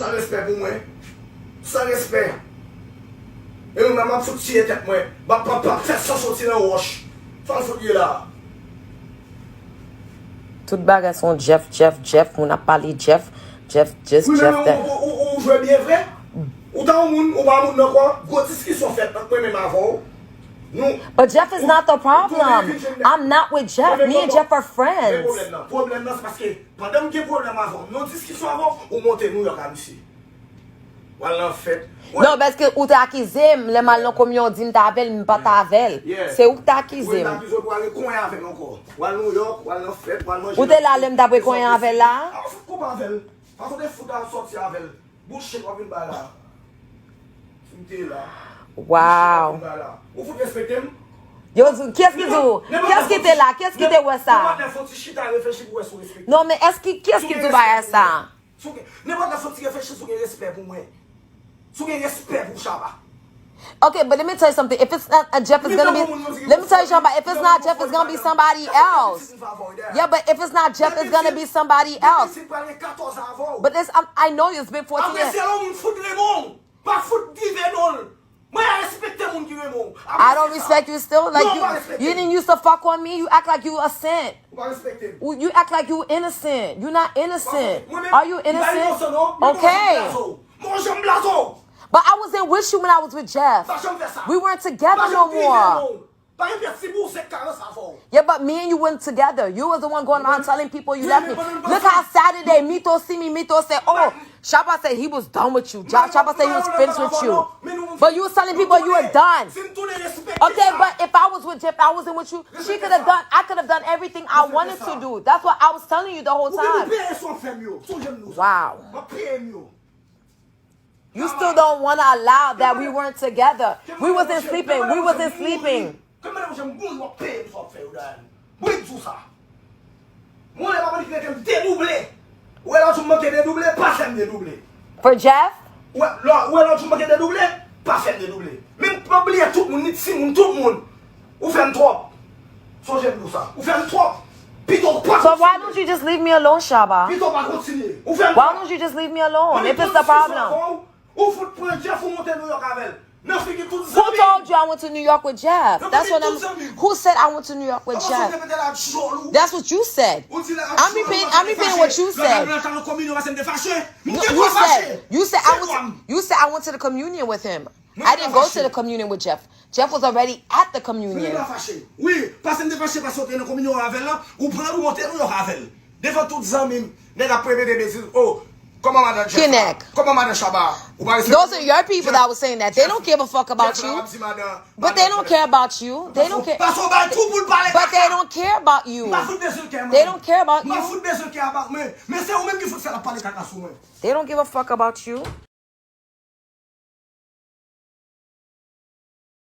Sans respect pour moi. Sans respect. Et nous même foutu tête moi. Papa fait ça sortir dans roche. Sans foutre là. Toutes bagages sont Jeff. On a parlé Jeff. Jeff. Ou jouez bien vrai? Ou dans le monde, ou pas le monde quoi? Gros discussion faite entre même avant. But Jeff is not the problem. I'm not with Jeff. Me and Jeff are friends. Le problème c'est parce que pendant que problème avant, nos discussions avant, on monte New York à ici. Voilà en fait. Non, parce que ou t'as accusé, le mal non comme on dit t'appelle pas t'appelle. C'est où t'as accusé. Ou aller coin avec encore. Ou à New York, ou aller en fait, ou aller manger. Ou t'es là l'aime d'après coin avec là? Ah, faut pas avec. Parce que des fous dans sortir avec. Boucher comme une balle là. T'es là. Wow. Vous faut respecter. Yo, qu'est-ce qu'il dit? Qu'est-ce qui était là? Qu'est-ce qui était ouais ça? Non, mais qu'est-ce qui dit bah ça? N'importe la faute qui réfléchit sur le respect pour moi. Sur le respect pour Shabba. Okay, but let me tell you something. If it's not Jeff, it's gonna be. Let me tell you something. If it's not Jeff, it's gonna be somebody else. Yeah, but if it's not Jeff, it's gonna be somebody else. But this, I know it's been 14 years. I don't respect you still. Like you didn't used to fuck on me. You act like you a saint. You act like you innocent. You're not innocent. Are you innocent? Okay. But I wasn't with you when I was with Jeff. We weren't together no more. Yeah, but me and you weren't together. You was the one going around telling people you left me. Look how Saturday Mito see me. Mito said, oh, Shabba said he was done with you. Shabba said he was finished with you. But you was telling people you were done. Okay, but if I was with Jeff, I wasn't with you. I could have done everything I wanted to do. That's what I was telling you the whole time. Wow. You still don't want to allow that we weren't together. We wasn't sleeping. We wasn't sleeping. For Jeff? So why don't you just leave me alone, Shabba? Why don't you just leave me alone if it's the problem? Who told you I went to New York with Jeff? That's what Who said I went to New York with Jeff? That's what you said. I'm repeating what you said. You said I went to the communion with him. I didn't go to the communion with Jeff. Jeff was already at the communion. Those are your people that was saying that. They don't give a fuck about you. But they don't care about you. They don't care. But they don't care about you. They don't care about you. They don't give a fuck about you.